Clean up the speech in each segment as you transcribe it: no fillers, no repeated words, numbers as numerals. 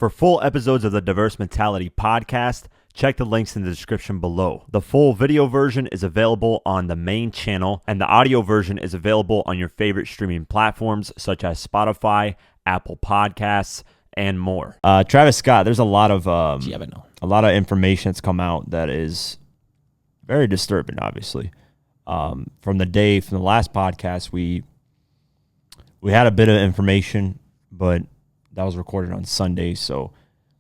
For full episodes of the Diverse Mentality podcast, check the links in the description below. The full video version is available on the main channel, and the audio version is available on your favorite streaming platforms such as Spotify, Apple Podcasts, and more. Travis Scott, there's a lot of information that's come out that is very disturbing, obviously. From the last podcast, we had a bit of information, but that was recorded on Sunday, so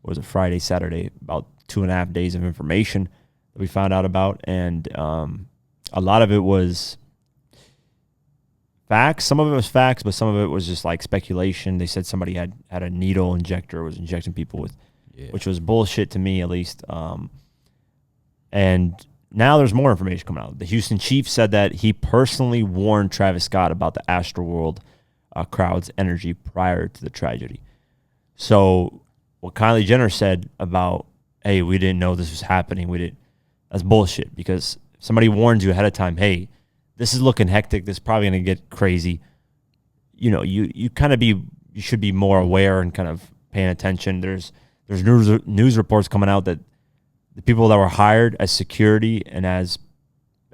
it was a Friday, Saturday, about 2.5 days of information that we found out about, and a lot of it was facts. Some of it was facts, but some of it was just like speculation. They said somebody had a needle injector, was injecting people with, which was bullshit to me at least. And now there's more information coming out. The Houston Chief said that he personally warned Travis Scott about the Astroworld crowd's energy prior to the tragedy. So what Kylie Jenner said about, hey, we didn't know this was happening, that's bullshit, because somebody warns you ahead of time, hey, this is looking hectic, this is probably going to get crazy. You know, you should be more aware and kind of paying attention. There's news reports coming out that the people that were hired as security and as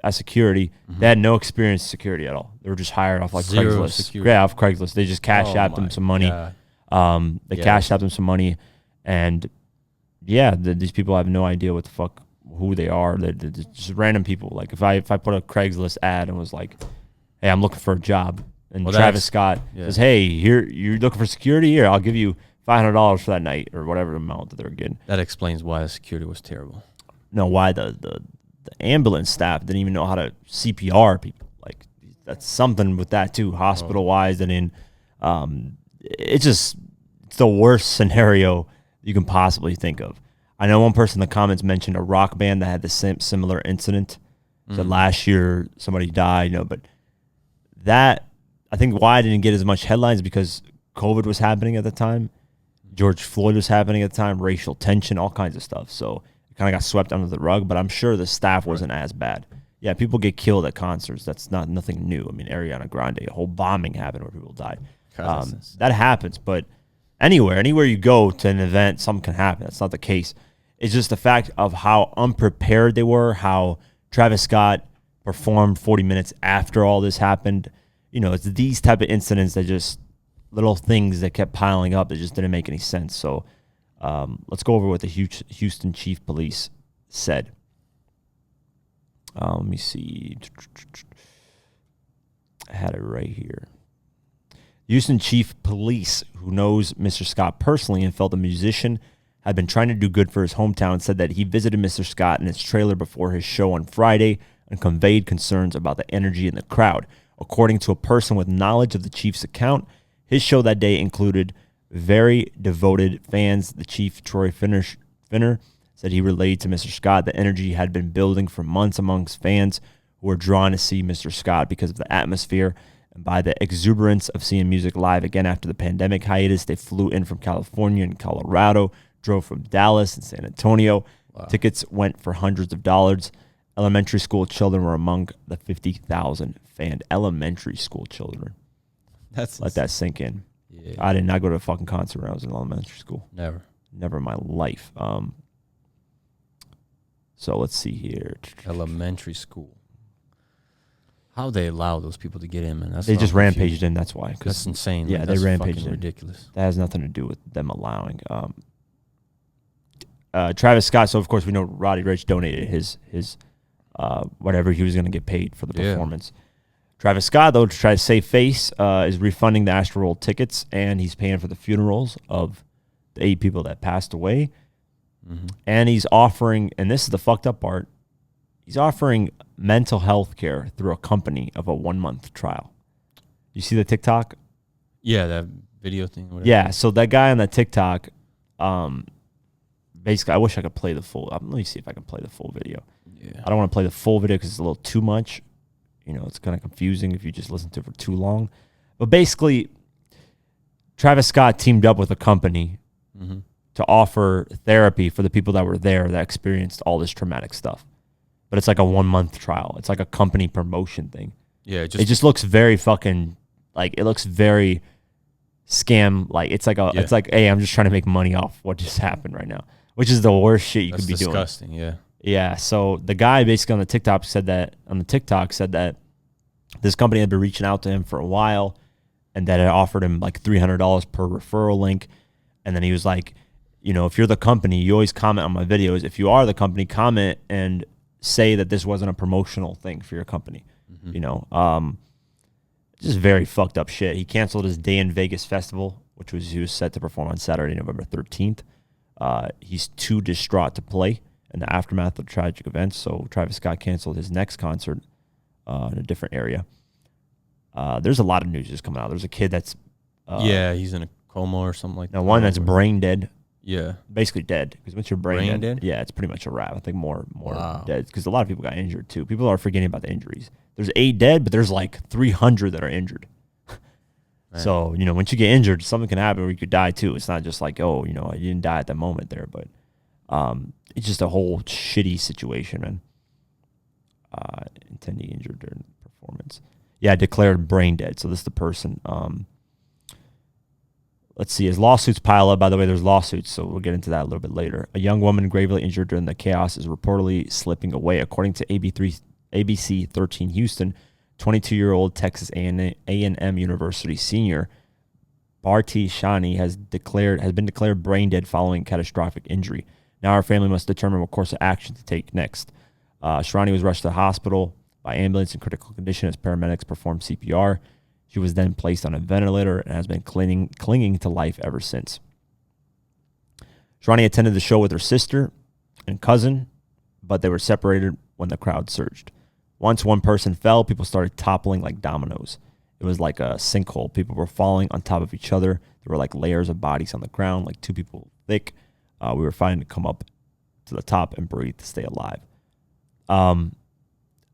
security, they had no experience in security at all. They were just hired off like Craigslist. Security. Yeah, off Craigslist. They just cash-apped them some money. Cash-apped them some money, and these people have no idea what the fuck, who they are. They're just random people. Like if I put a Craigslist ad and was like, hey, I'm looking for a job, and Travis Scott says, hey, here, you're looking for security? Here, I'll give you $500 for that night, or whatever amount that they're getting. That explains why the security was terrible. No, why the ambulance staff didn't even know how to CPR people. Like, that's something with that too, hospital-wise. And in it's the worst scenario you can possibly think of. I know one person in the comments mentioned a rock band that had the similar incident. So last year somebody died, but that, I think why I didn't get as much headlines, because COVID was happening at the time. George Floyd was happening at the time, racial tension, all kinds of stuff. So it kind of got swept under the rug, but I'm sure the staff wasn't as bad. Yeah, people get killed at concerts. That's nothing new. I mean, Ariana Grande, a whole bombing happened where people died. That happens, but anywhere you go to an event, something can happen. That's not the case. It's just the fact of how unprepared they were, how Travis Scott performed 40 minutes after all this happened. It's these type of incidents that just little things that kept piling up that just didn't make any sense. So let's go over what the Houston Chief Police said. Let me see. I had it right here. Houston Chief Police, who knows Mr. Scott personally and felt the musician had been trying to do good for his hometown, said that he visited Mr. Scott in his trailer before his show on Friday and conveyed concerns about the energy in the crowd. According to a person with knowledge of the Chief's account, his show that day included very devoted fans. The Chief, Troy Finner, said he relayed to Mr. Scott that energy had been building for months amongst fans who were drawn to see Mr. Scott because of the atmosphere and by the exuberance of seeing music live again after the pandemic hiatus. They flew in from California and Colorado, drove from Dallas and San Antonio. Wow. Tickets went for hundreds of dollars. Elementary school children were among the 50,000 fanned elementary school children. Let that sink in. Yeah. I did not go to a fucking concert when I was in elementary school. Never in my life. So let's see here. Elementary school. How they allow those people to get in, man? They just rampaged in. That's why. That's insane. Yeah, that's they rampaged in. Ridiculous. That has nothing to do with them allowing. Travis Scott. So of course we know Roddy Ricch donated his whatever he was going to get paid for the performance. Travis Scott, though, to try to save face, is refunding the Astroworld tickets, and he's paying for the funerals of the 8 people that passed away. Mm-hmm. And he's offering, and this is the fucked up part, he's offering mental health care through a company of a 1-month trial. You see the TikTok? Yeah, that video thing. Whatever. Yeah, so that guy on that TikTok, basically, I wish I could play the full. Let me see if I can play the full video. Yeah. I don't want to play the full video because it's a little too much. It's kind of confusing if you just listen to it for too long. But basically, Travis Scott teamed up with a company to offer therapy for the people that were there that experienced all this traumatic stuff. But it's like a 1-month trial. It's like a company promotion thing. Yeah, it just looks very fucking, like, it looks very scam. Like it's like it's like, hey, I'm just trying to make money off what just happened right now, which is the worst shit you could be doing. That's disgusting. Yeah. Yeah. So the guy basically on the TikTok said that this company had been reaching out to him for a while, and that it offered him like $300 per referral link. And then he was like, you know, if you're the company, you always comment on my videos. If you are the company, comment and say that this wasn't a promotional thing for your company. Mm-hmm. You know, just very fucked up shit. He canceled his Day in Vegas festival, which he was set to perform on Saturday, November 13th. He's too distraught to play in the aftermath of the tragic events. So Travis Scott canceled his next concert in a different area. There's a lot of news just coming out. There's a kid that's he's in a coma or something like that. One that's brain dead. Yeah, basically dead, because once you're brain dead, yeah, it's pretty much a wrap. I think more dead, because a lot of people got injured too. People are forgetting about the injuries. There's 8 dead, but there's like 300 that are injured. So, you know, once you get injured, something can happen where you could die too. It's not just like, oh, you know, you didn't die at that moment there, but it's just a whole shitty situation, man. Intending injured during the performance. Yeah, declared brain dead. So this is the person. Let's see. As lawsuits pile up, by the way, there's lawsuits, so we'll get into that a little bit later. A young woman gravely injured during the chaos is reportedly slipping away. According to ABC 13 Houston, 22-year-old Texas A&M University senior Bharti Shani has been declared brain dead following catastrophic injury. Now our family must determine what course of action to take next. Shani was rushed to the hospital by ambulance in critical condition as paramedics performed CPR. She was then placed on a ventilator and has been clinging to life ever since. Shani attended the show with her sister and cousin, but they were separated when the crowd surged. Once one person fell, people started toppling like dominoes. It was like a sinkhole. People were falling on top of each other. There were like layers of bodies on the ground, like 2 people thick. We were fighting to come up to the top and breathe to stay alive.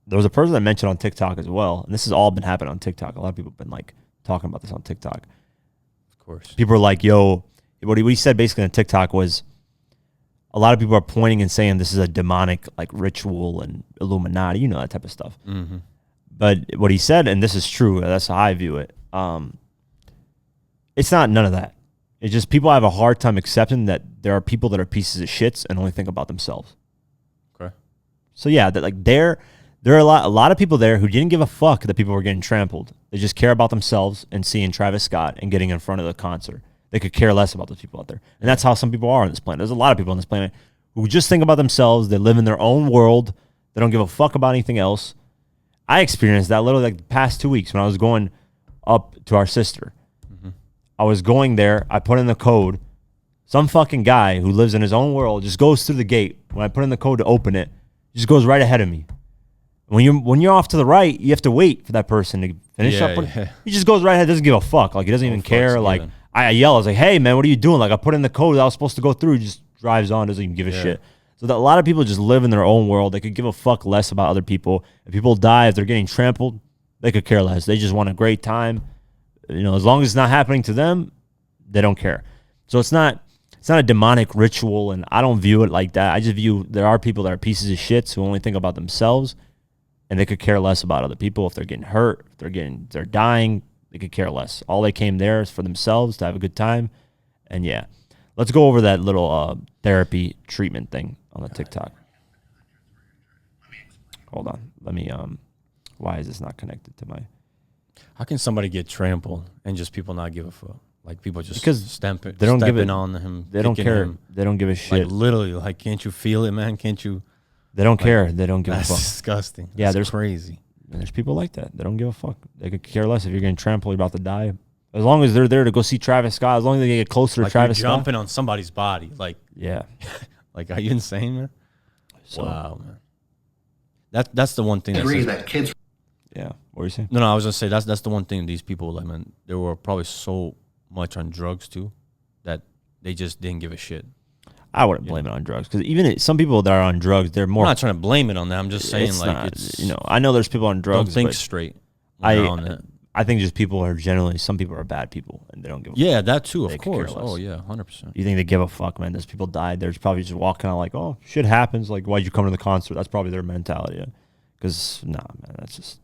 There was a person that mentioned on TikTok as well, and this has all been happening on TikTok. A lot of people have been like talking about this on TikTok. Of course. People are like, yo, what he said basically on TikTok was a lot of people are pointing and saying this is a demonic like ritual and Illuminati, you know, that type of stuff. Mm-hmm. But what he said, and this is true, that's how I view it, it's not none of that. It's just people have a hard time accepting that there are people that are pieces of shits and only think about themselves. Okay. So yeah, that like there are a lot of people there who didn't give a fuck that people were getting trampled. They just care about themselves and seeing Travis Scott and getting in front of the concert. They could care less about those people out there. And that's how some people are on this planet. There's a lot of people on this planet who just think about themselves. They live in their own world. They don't give a fuck about anything else. I experienced that literally like the past 2 weeks when I was going up to our sister. Mm-hmm. I was going there. I put in the code. Some fucking guy who lives in his own world just goes through the gate. When I put in the code to open it, he just goes right ahead of me. When you're off to the right, you have to wait for that person to finish up. Yeah. He just goes right ahead, doesn't give a fuck. Like he doesn't even care. Like I yell, I was like, "Hey man, what are you doing?" Like I put in the code that I was supposed to go through. He just drives on, doesn't even give a shit. So that a lot of people just live in their own world. They could give a fuck less about other people. If people die, if they're getting trampled, they could care less. They just want a great time. You know, as long as it's not happening to them, they don't care. So it's not a demonic ritual, and I don't view it like that. I just view there are people that are pieces of shits who only think about themselves. And they could care less about other people. If they're getting hurt, if they're dying, they could care less. All they came there is for themselves to have a good time. And yeah, let's go over that little therapy treatment thing on the TikTok. Hold on. Let me, why is this not connected to my? How can somebody get trampled and just people not give a fuck? Like people just stepping on him. They don't care. They don't give a shit. Like literally, like, can't you feel it, man? Can't you? They don't care. They don't give a fuck. That's disgusting. Yeah, there's crazy. There's people like that. They don't give a fuck. They could care less if you're getting trampled, you're about to die. As long as they're there to go see Travis Scott, as long as they get closer to Travis Scott. Jumping on somebody's body. Like, yeah. Like, are you insane, man? So, wow, man. That's the one thing. That kids. Yeah. What were you saying? No, I was going to say that's the one thing these people, like, man, they were probably so much on drugs, too, that they just didn't give a shit. I wouldn't blame it on drugs because even some people that are on drugs, they're more. I'm not trying to blame it on that. I'm just saying, it's you know, I know there's people on drugs. Don't think straight. I think just people are generally, some people are bad people and they don't give a fuck. Yeah, that too, of course. Oh, yeah, 100%. You think they give a fuck, man? There's people died. There's probably just walking out like, oh, shit happens. Like, why'd you come to the concert? That's probably their mentality. Because, nah, man, that's just.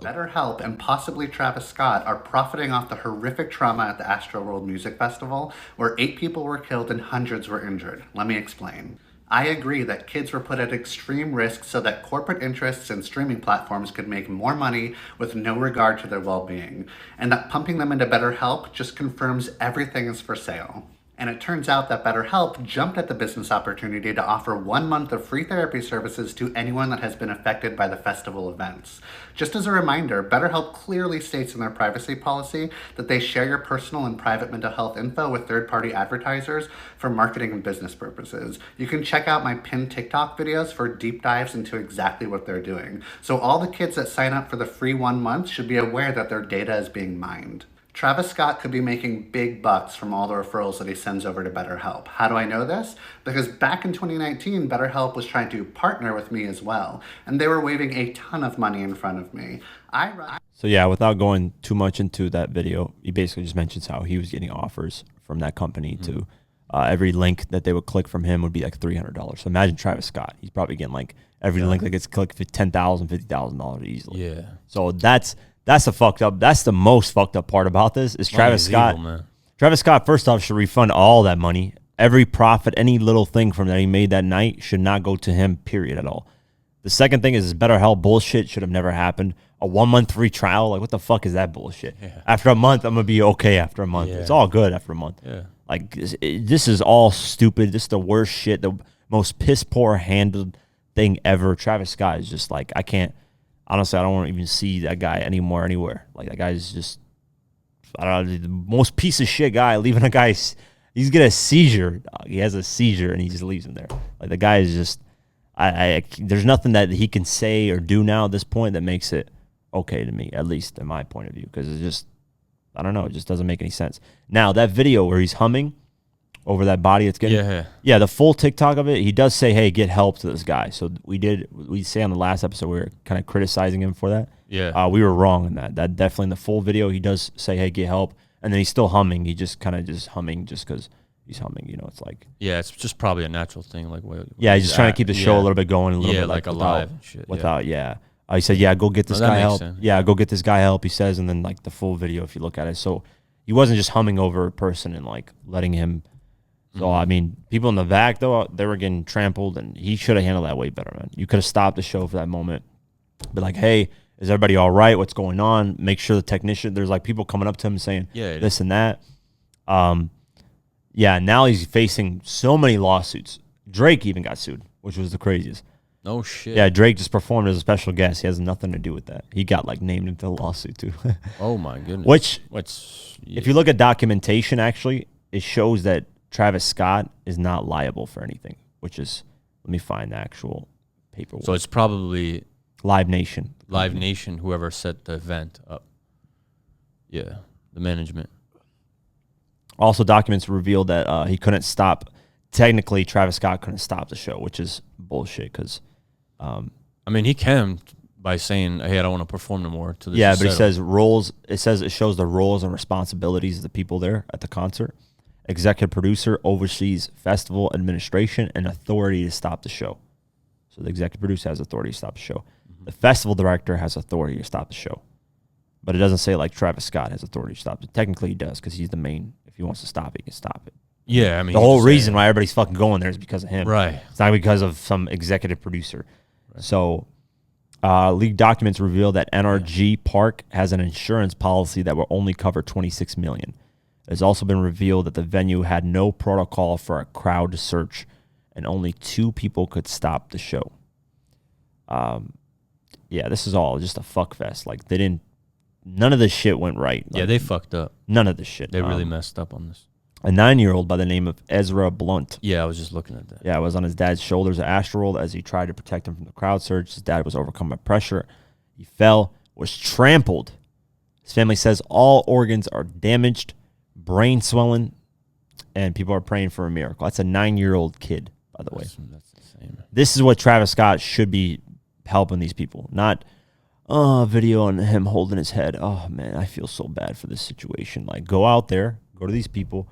BetterHelp and possibly Travis Scott are profiting off the horrific trauma at the Astroworld Music Festival, where 8 people were killed and hundreds were injured. Let me explain. I agree that kids were put at extreme risk so that corporate interests and streaming platforms could make more money with no regard to their well-being, and that pumping them into BetterHelp just confirms everything is for sale. And it turns out that BetterHelp jumped at the business opportunity to offer 1 month of free therapy services to anyone that has been affected by the festival events. Just as a reminder, BetterHelp clearly states in their privacy policy that they share your personal and private mental health info with third-party advertisers for marketing and business purposes. You can check out my pinned TikTok videos for deep dives into exactly what they're doing. So all the kids that sign up for the free 1 month should be aware that their data is being mined. Travis Scott could be making big bucks from all the referrals that he sends over to BetterHelp. How do I know this? Because back in 2019, BetterHelp was trying to partner with me as well, and they were waving a ton of money in front of me. So yeah, without going too much into that video, he basically just mentions how he was getting offers from that company to every link that they would click from him would be like $300. So imagine Travis Scott. He's probably getting like every link that gets clicked for $10,000, $50,000 easily. Yeah. So that's the most fucked up part about this is Travis Scott. Evil, man. Travis Scott, first off, should refund all that money. Every profit, any little thing from that he made that night should not go to him, period, at all. The second thing is BetterHelp bullshit should have never happened. A 1 month free trial, like what the fuck is that bullshit? Yeah. After a month, I'm gonna be okay after a month. Yeah. It's all good after a month. Yeah. Like this is all stupid. This is the worst shit, the most piss poor handled thing ever. Travis Scott is just like, I can't. Honestly, I don't want to even see that guy anymore anywhere. Like, that guy's just, I don't know, the most piece of shit guy. Leaving a guy, he's getting a seizure. He has a seizure, and he just leaves him there. Like, the guy is just, there's nothing that he can say or do now at this point that makes it okay to me, at least in my point of view. Because it's just, I don't know, it just doesn't make any sense. Now, that video where he's humming over that body it's getting, yeah, the full TikTok of it, he does say, hey, get help to this guy. So we say on the last episode, we were kind of criticizing him for that. Yeah. We were wrong in that. That definitely in the full video, he does say, hey, get help. And then he's still humming. He just kind of just humming just because he's humming, you know, it's like. Yeah, it's just probably a natural thing. Like, yeah, he's just trying to keep the show a little bit going, a little bit like alive and shit. Without, he said, yeah, go get this guy help. Sense. Yeah, go get this guy help, he says. And then like the full video, if you look at it. So he wasn't just humming over a person and like letting him. So, I mean, people in the back, though, they were getting trampled, and he should have handled that way better, man. You could have stopped the show for that moment. Be like, hey, is everybody all right? What's going on? Make sure the technician, there's like people coming up to him saying this and that. Yeah, now he's facing so many lawsuits. Drake even got sued, which was the craziest. No shit. Yeah, Drake just performed as a special guest. He has nothing to do with that. He got like named into the lawsuit, too. Oh, my goodness. Which, if you look at documentation, actually, it shows that Travis Scott is not liable for anything, which is, let me find the actual paperwork. So it's probably Live Nation. Live Nation, whoever set the event up. Yeah, the management. Also, documents revealed that he couldn't stop. Technically, Travis Scott couldn't stop the show, which is bullshit. Because, I mean, he can by saying, "Hey, I don't want to perform no more." To this but he says roles. It shows the roles and responsibilities of the people there at the concert. Executive producer oversees festival administration and authority to stop the show. So the executive producer has authority to stop the show. Mm-hmm. The festival director has authority to stop the show. But it doesn't say like Travis Scott has authority to stop it. Technically he does because he's the main. If he wants to stop it, he can stop it. Yeah, I mean. The whole reason why everybody's fucking going there is because of him. Right. It's not because of some executive producer. Right. So leaked documents reveal that NRG Park has an insurance policy that will only cover $26 million. It's also been revealed that the venue had no protocol for a crowd search, and only 2 people could stop the show. This is all just a fuck fest. Like none of this shit went right. Like, yeah, they fucked up. None of this shit. They really messed up on this. A 9-year-old by the name of Ezra Blunt. Yeah, I was just looking at that. Yeah, was on his dad's shoulders at Astroworld as he tried to protect him from the crowd surge. His dad was overcome by pressure. He fell, was trampled. His family says all organs are damaged. Brain swelling, and people are praying for a miracle. That's a 9-year-old kid, by the way. That's insane. This is what Travis Scott should be helping these people, not a video on him holding his head. Oh, man, I feel so bad for this situation. Like, go out there, go to these people,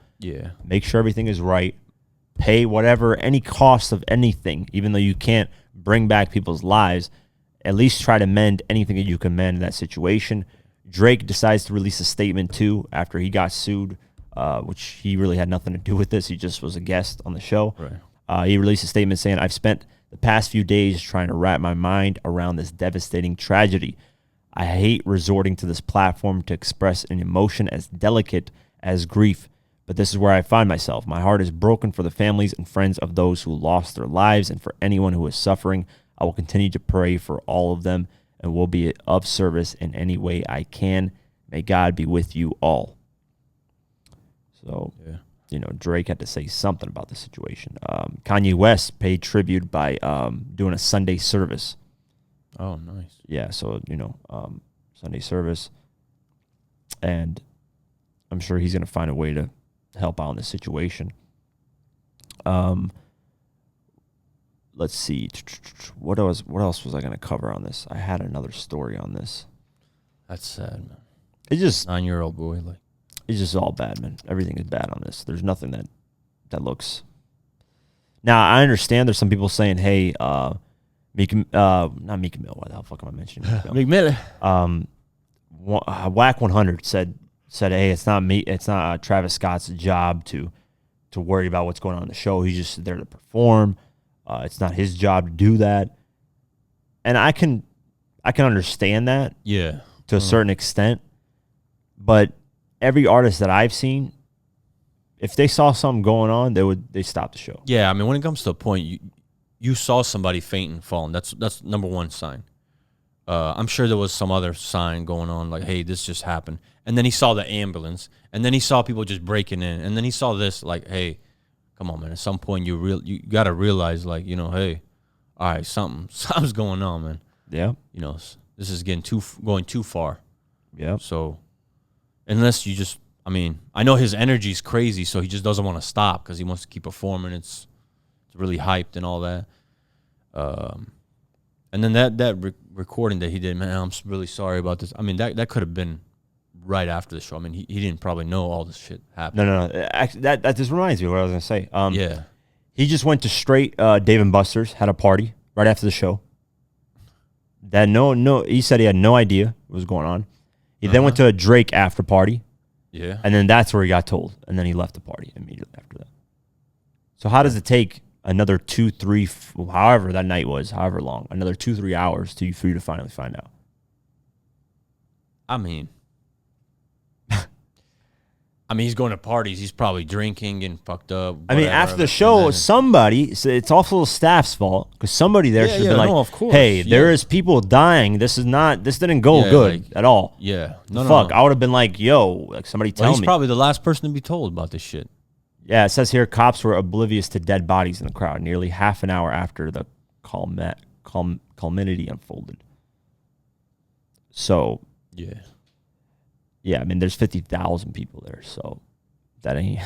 make sure everything is right, pay whatever, any cost of anything, even though you can't bring back people's lives. at least try to mend anything that you can mend in that situation. Drake decides to release a statement too after he got sued, which he really had nothing to do with this. He just was a guest on the show. Right. He released a statement saying, "I've spent the past few days trying to wrap my mind around this devastating tragedy. I hate resorting to this platform to express an emotion as delicate as grief, but this is where I find myself. My heart is broken for the families and friends of those who lost their lives and for anyone who is suffering. I will continue to pray for all of them and will be of service in any way I can. May God be with you all." So, Drake had to say something about the situation. Kanye West paid tribute by doing a Sunday service. Oh, nice. Yeah, so, Sunday service. And I'm sure he's going to find a way to help out in this situation. Let's see. What else was I going to cover on this? I had another story on this. That's sad, man. It's just 9-year-old boy, like. It's just all bad, man. Everything is bad on this. There's nothing that looks. Now I understand. There's some people saying, "Hey, not Meek Mill. Why the hell fuck am I mentioning Meek Mill?" Meek Mill. Whack 100 said, "Hey, it's not me. It's not Travis Scott's job to worry about what's going on in the show. He's just there to perform. It's not his job to do that." And I can understand that, Yeah, to a certain extent, but every artist that I've seen, if they saw something going on, they stop the show. Yeah, I mean, when it comes to a point, you saw somebody fainting, falling. That's number one sign. I'm sure there was some other sign going on, like, hey, this just happened. And then he saw the ambulance, and then he saw people just breaking in, and then he saw this, like, hey, come on, man. At some point, you got to realize, like, hey, all right, something's going on, man. Yeah. This is going too far. Yeah. So unless you just, I mean, I know his energy is crazy, so he just doesn't want to stop because he wants to keep performing. It's really hyped and all that. And then that recording that he did, man, I'm really sorry about this. I mean, that could have been right after the show. I mean, he didn't probably know all this shit happened. No. Actually, that just reminds me of what I was gonna say. Yeah. He just went to straight Dave & Buster's, had a party right after the show. He said he had no idea what was going on. He then went to a Drake after party. Yeah. And then that's where he got told. And then he left the party immediately after that. So how does it take another 2-3, however that night was, however long, another 2-3 hours for you to finally find out? I mean, he's going to parties. He's probably drinking and fucked up. I mean, after the show, it's also the staff's fault because somebody there should have been like, of course. "Hey, there is people dying. This didn't go good at all." Yeah. Fuck. I would have been like, "Yo, like somebody tell he's me." probably the last person to be told about this shit. Yeah, it says here cops were oblivious to dead bodies in the crowd nearly half an hour after the calamity unfolded. So, yeah, I mean, there's 50,000 people there, so that ain't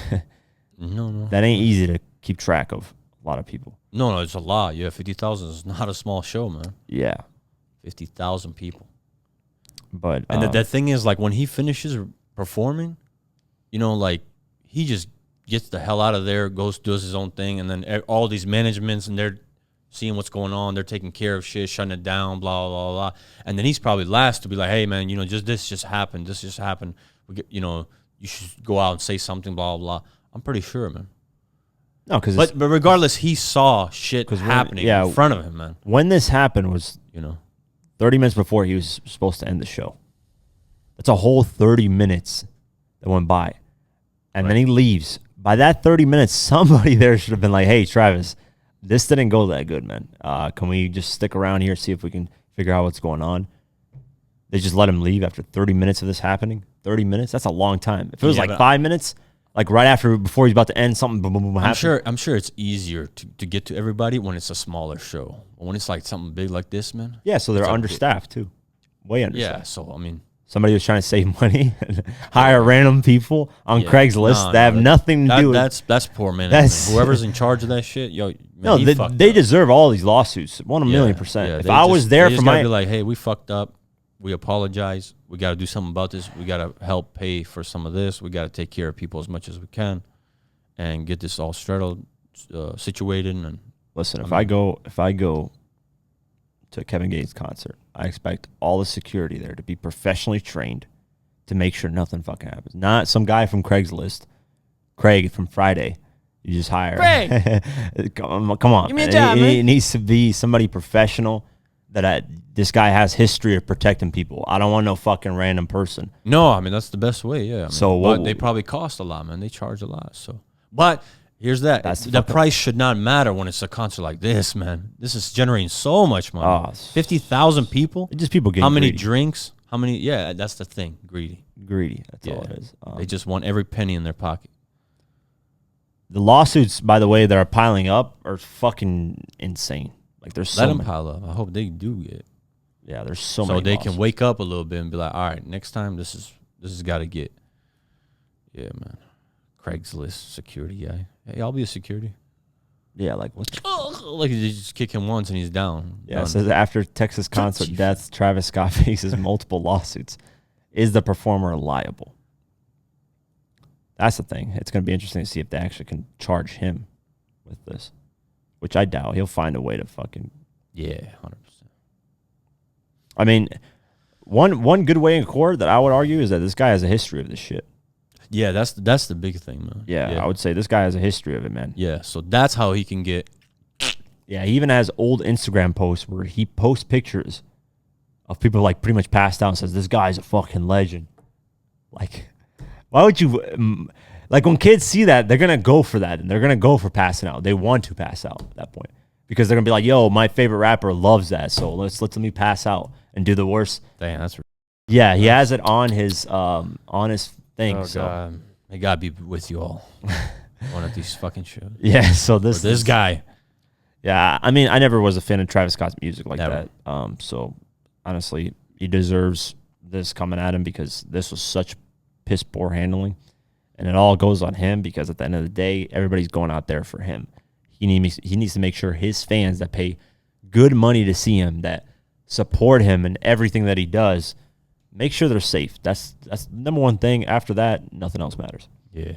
that ain't easy to keep track of. A lot of people. No, it's a lot. Yeah, 50,000 is not a small show, man. Yeah, 50,000 people. But and the thing is, like, when he finishes performing, like, he just gets the hell out of there, does his own thing, and then all these managements, and they're seeing what's going on, they're taking care of shit, shutting it down, blah, blah, blah. And then he's probably last to be like, hey, man, this just happened. You should go out and say something, blah, blah, blah. I'm pretty sure, man. No, because but regardless, he saw shit happening in front of him, man. When this happened was 30 minutes before he was supposed to end the show. That's a whole 30 minutes that went by. And then he leaves. By that 30 minutes, somebody there should have been like, hey, Travis, this didn't go that good, man. Can we just stick around here, see if we can figure out what's going on? They just let him leave after 30 minutes of this happening. 30 minutes? That's a long time. If it was like 5 minutes, like right before he's about to end, something boom, boom, boom, happened. I'm sure it's easier to get to everybody when it's a smaller show. But when it's like something big like this, man. Yeah, so they're understaffed too. Way understaffed. Yeah, so I mean, somebody was trying to save money and hire random people on Craigslist that have nothing to do with that's poor management. Whoever's in charge of that shit, they deserve all these lawsuits. 1,000,000%. Yeah, if I was there for my, be like, hey, we fucked up. We apologize. We got to do something about this. We got to help pay for some of this. We got to take care of people as much as we can, and get this all situated. And listen, if I go to Kevin Gates' concert, I expect all the security there to be professionally trained to make sure nothing fucking happens. Not some guy from Craigslist, Craig from Friday. You just hire. Craig! Come on. Give me a man. job, man. It needs to be somebody professional this guy has history of protecting people. I don't want no fucking random person. No, I mean, that's the best way, yeah. I mean, So but they probably cost a lot, man. They charge a lot, so. But here's that. That's The fucking- price should not matter when it's a concert like this, man. This is generating so much money. Oh, 50,000 people? It's just people getting How many greedy. drinks? How many? Yeah, that's the thing. Greedy. Greedy. That's Yeah. all it is. They just want every penny in their pocket. The lawsuits, by the way, that are piling up are fucking insane. Like there's so Let them many. pile up. I hope they do get. Yeah, there's so So many. they can lawsuits. wake up a little bit and be like, all right, next time this has got to get. Yeah, man. Craigslist security guy. Hey, I'll be a security. Yeah, like what? Like you just kick him once and he's down. Yeah, Done. it says after Texas concert Chief. deaths, Travis Scott faces multiple lawsuits. Is the performer liable? That's the thing. It's going to be interesting to see if they actually can charge him with this, which I doubt. He'll find a way to fucking. Yeah, 100%. I mean, one good way in court that I would argue is that this guy has a history of this shit. Yeah, that's the big thing, man. Yeah, I would say this guy has a history of it, man. Yeah, so that's how he can get. Yeah, he even has old Instagram posts where he posts pictures of people like pretty much passed out and says, this guy's a fucking legend. Like, why would you, like when kids see that, they're going to go for that and they're going to go for passing out. They want to pass out at that point because they're going to be like, yo, my favorite rapper loves that. So let's let me pass out and do the worst. Damn, that's. Yeah, he has it on his thing. Oh, so God. I got to be with you all. One of these fucking shows. yeah, so Or this this guy. Yeah, I mean, I never was a fan of Travis Scott's music like Never. that. So honestly, he deserves this coming at him because this was such piss poor handling, and it all goes on him because at the end of the day, everybody's going out there for him. He needs to make sure his fans that pay good money to see him, that support him and everything that he does, make sure they're safe. That's the number one thing. After that, nothing else matters. Yeah.